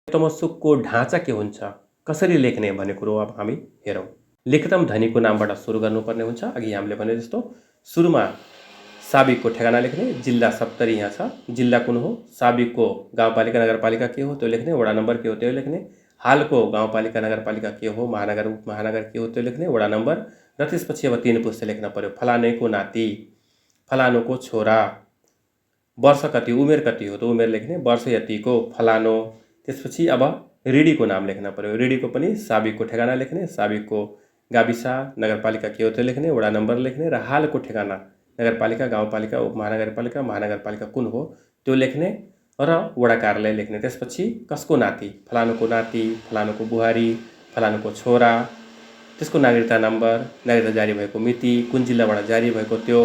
तमस्सुकको ढाँचा के हुन्छ, कसरी लेख्ने भन्ने कुरो अब हामी हेरौँ। लिखितम ध्वनिको नामबाट सुरु गर्नुपर्ने हुन्छ। अघि हामीले भने जस्तो सुरुमा साबिकको ठेगाना लेख्ने, जिल्ला सप्तरी यहाँ छ, जिल्ला कुन हो, साबिकको गाउँपालिका नगरपालिका के हो त्यो लेख्ने, वडा नम्बर के हो त्यो लेख्ने, हालको गाउँपालिका नगरपालिका के हो, महानगर उपमहानगर के हो त्यो लेख्ने, वडा नम्बर, र त्यसपछि अब 3 पुस्ते लेख्न पर्यो। फलानेको नाति, फलानुको छोरा, वर्ष कति, उमेर कति हो त उमेर लेख्ने, वर्ष यतिको, फलानो। त्यसपछि अब ऋणीको नाम लेख्न पर्यो। ऋणीको पनि साबिकको ठेगाना लेख्ने, साबिकको गाविसा नगरपालिका के हो त्यो लेख्ने, वडा नम्बर लेख्ने, र हालको ठेगाना नगरपालिका गाउँपालिका उपमहानगरपालिका महानगरपालिका कुन हो त्यो लेख्ने र वडा कार्यालय लेख्ने। त्यसपछि कसको नाति, फलानुको नाति, फलानुको बुहारी, फलानुको छोरा, त्यसको नागरिकता नम्बर, नागरिकता जारी भएको मिति, कुन जिल्लाबाट जारी भएको त्यो,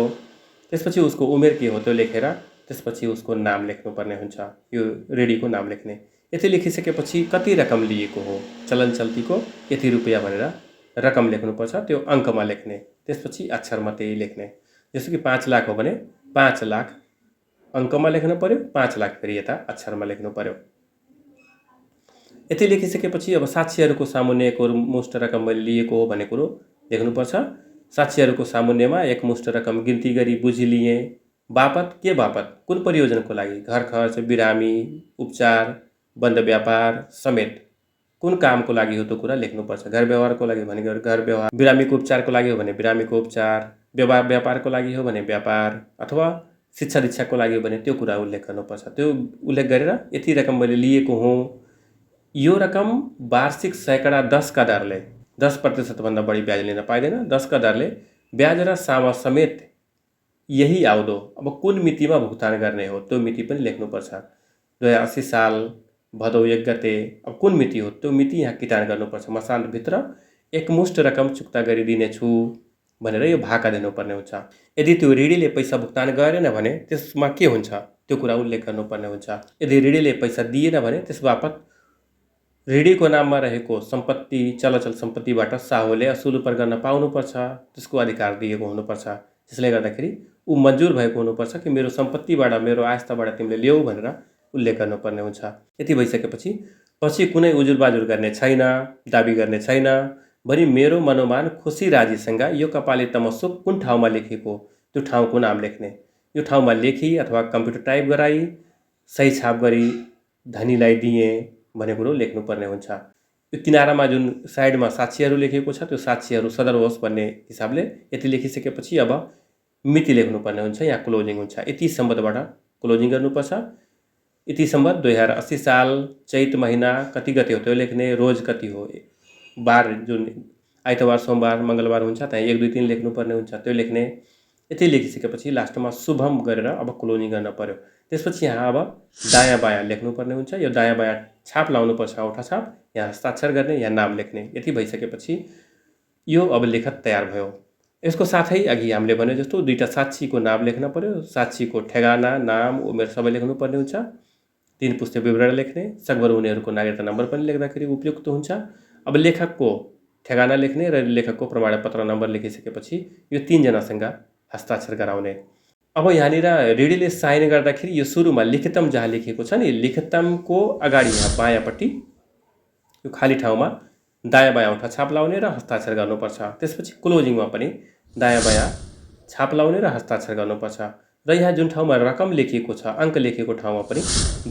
त्यसपछि उसको उमेर के हो त्यो लेखेर त्यसपछि उसको नाम लेख्नुपर्ने हुन्छ। यो ऋणीको नाम लेख्ने। यति लेखिसकेपछि कति रकम लिएको हो, चलन चल्तीको यति रुपियाँ भनेर रकम लेख्नुपर्छ, त्यो अङ्कमा लेख्ने। त्यसपछि अक्षरमा त्यही लेख्ने। जस्तो कि 5 लाख हो भने 5 लाख अङ्कमा लेख्नु पर्यो, 5 लाख फेरि यता अक्षरमा लेख्नु पर्यो। यति लेखिसकेपछि अब साक्षीहरूको सामुन्ने एकमुष्ट रकम मैले लिएको हो भन्ने कुरो लेख्नुपर्छ। साक्षीहरूको सामुन्नेमा एकमुष्ट रकम गिन्ती गरी बुझी लिए, बापत के बापत, कुन प्रयोजनको लागि, घर खर्च, बिरामी, उपचार, बन्द व्यापार समेत कुन कामको लागि हो त्यो कुरा लेख्नुपर्छ। घर व्यवहारको लागि भने घर व्यवहार, बिरामीको उपचारको लागि हो भने बिरामीको उपचार, व्यापारको लागि हो भने व्यापार, अथवा शिक्षा दीक्षाको लागि हो भने त्यो कुरा उल्लेख गर्नुपर्छ। त्यो उल्लेख गरेर यति रकम मैले लिएको हुँ, यो रकम वार्षिक शೇಕಡಾ 10 का दरले 10% भन्दा बढी ब्याज लिन पाइँदैन। 10 का दरले ब्याज र सामा समेत यही आउँदो अब कुन मितिमा भुक्तान गर्ने हो त्यो मिति पनि लेख्नुपर्छ। 2080 साल भदौ 1 गते अब कुन मिति हो त्यो मिति यहाँ किटान गर्नुपर्छ। मसान्तभित्र एकमुष्ट रकम चुक्ता गरिदिनेछु भनेर यो भाका दिनुपर्ने हुन्छ। यदि त्यो ऋणीले पैसा भुक्तान गरेन भने त्यसमा के हुन्छ त्यो कुरा उल्लेख गर्नुपर्ने हुन्छ। यदि ऋणीले पैसा दिएन भने त्यसबापत ऋणीको नाममा रहेको सम्पत्ति, चलचल सम्पत्तिबाट साहुले असुल उपर गर्न पाउनुपर्छ, त्यसको अधिकार दिएको हुनुपर्छ। त्यसले गर्दाखेरि ऊ मन्जुर भएको हुनुपर्छ कि मेरो सम्पत्तिबाट, मेरो आस्थाबाट तिमीले ल्याऊ भनेर उल्लेख गर्नुपर्ने हुन्छ। यति भइसकेपछि पछि कुनै उजुरबाजुर गर्ने छैन, दाबी गर्ने छैन भनी मेरो मनोमान खुसी राजीसँग यो कपाली तमस्सुक कुन ठाउँमा लेखिएको त्यो ठाउँको नाम लेख्ने। यो ठाउँमा लेखी अथवा कम्प्युटर टाइप गराई सही छाप गरी धनीलाई दिएँ भन्ने कुरो लेख्नुपर्ने हुन्छ। यो किनारामा जुन साइडमा साक्षीहरू लेखिएको छ त्यो साक्षीहरू सदर होस् भन्ने हिसाबले यति लेखिसकेपछि अब मिति लेख्नुपर्ने हुन्छ। यहाँ क्लोजिङ हुन्छ। यति सम्बन्धबाट क्लोजिङ गर्नुपर्छ। यति सम्बन्ध 2080 साल चैत महिना कति गते हो त्यो लेख्ने, रोज कति हो, बार जुन आइतबार सोमबार मङ्गलबार हुन्छ त्यहाँ 1 2 3 लेख्नुपर्ने हुन्छ त्यो लेख्ने। यति लेखिसकेपछि लास्टमा शुभम गरेर अब क्लोजिङ गर्न पर्यो। त्यसपछि यहाँ अब दायाँ बायाँ लेख्नुपर्ने हुन्छ। यो दायाँ बायाँ छाप लाउनुपर्छ, औठा छाप, यहाँ हस्ताक्षर गर्ने, यहाँ नाम लेख्ने। यति भइसकेपछि यो अब लेखत तयार भयो। यसको साथै अघि हामीले भने जस्तो 2टा साक्षीको नाम लेख्न पर्यो। साक्षीको ठेगाना, नाम, उमेर सबै लेख्नुपर्ने हुन्छ। 3 पुस्ते विवरण लेख्ने, सकभर उनीहरूको नागरिकता नम्बर पनि लेख्दाखेरि उपयुक्त हुन्छ। अब लेखकको ठेगाना लेख्ने र लेखकको प्रमाणपत्र नम्बर लेखिसकेपछि यो 3 जनासँग हस्ताक्षर गराउने। अब यहाँनिर ऋणीले साइन गर्दाखेरि यो सुरुमा लिखितम जहाँ लेखिएको छ नि, लिखितमको अगाडि यहाँ बायाँपट्टि यो खाली ठाउँमा दायाँ बायाँ औठा छाप लाउने र हस्ताक्षर गर्नुपर्छ। त्यसपछि क्लोजिङमा पनि दायाँ बायाँ छाप लाउने र हस्ताक्षर गर्नुपर्छ। र यहाँ जुन ठाउँमा रकम लेखिएको छ, अङ्क लेखिएको ठाउँमा पनि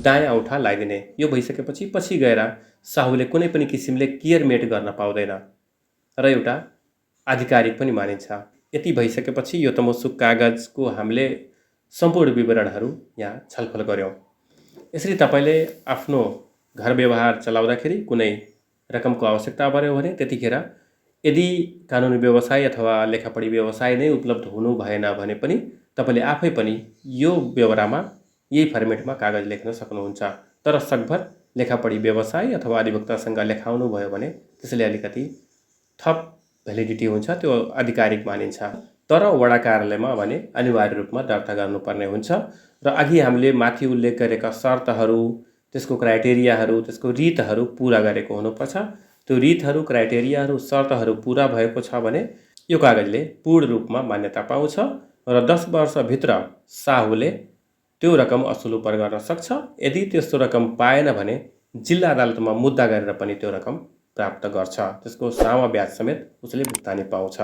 दायाँ औठा लगाइदिने। यो भइसकेपछि पछि गएर साहुले कुनै पनि किसिमले केयरमेट गर्न पाउँदैन र एउटा आधिकारिक पनि मानिन्छ। यति भइसकेपछि यो तमस्सुक कागजको हामीले सम्पूर्ण विवरणहरू यहाँ छलफल गऱ्यौँ। यसरी तपाईँले आफ्नो घर व्यवहार चलाउँदाखेरि कुनै रकमको आवश्यकता पर्यो भने त्यतिखेर यदि कानुनी व्यवसाय अथवा लेखापढी व्यवसाय नै उपलब्ध हुनु भएन भने पनि तपाईँले आफै पनि यो व्यवहारमा यही फर्मेटमा कागज लेख्न सक्नुहुन्छ। तर सकभर लेखापढी व्यवसाय अथवा अधिवक्तासँग लेखाउनु भयो भने त्यसले अलिकति थप भ्यालिडिटी हुन्छ, त्यो आधिकारिक मानिन्छ। तर वडा कार्यालयमा भने अनिवार्य रूपमा दर्ता गर्नुपर्ने हुन्छ। र अघि हामीले माथि उल्लेख गरेका शर्तहरू, त्यसको क्राइटेरियाहरू, त्यसको रीतहरू पुरा गरेको हुनुपर्छ। त्यो रीतहरू, क्राइटेरियाहरू, शर्तहरू पुरा भएको छ भने यो कागजले पूर्ण रूपमा मान्यता पाउँछ र 10 वर्षभित्र साहुले त्यो रकम असुल उपर गर्न सक्छ। यदि त्यस्तो रकम पाएन भने जिल्ला अदालतमा मुद्दा गरेर पनि त्यो रकम प्राप्त गर्छ। त्यसको सामा ब्याज समेत उसले भुक्तानी पाउँछ।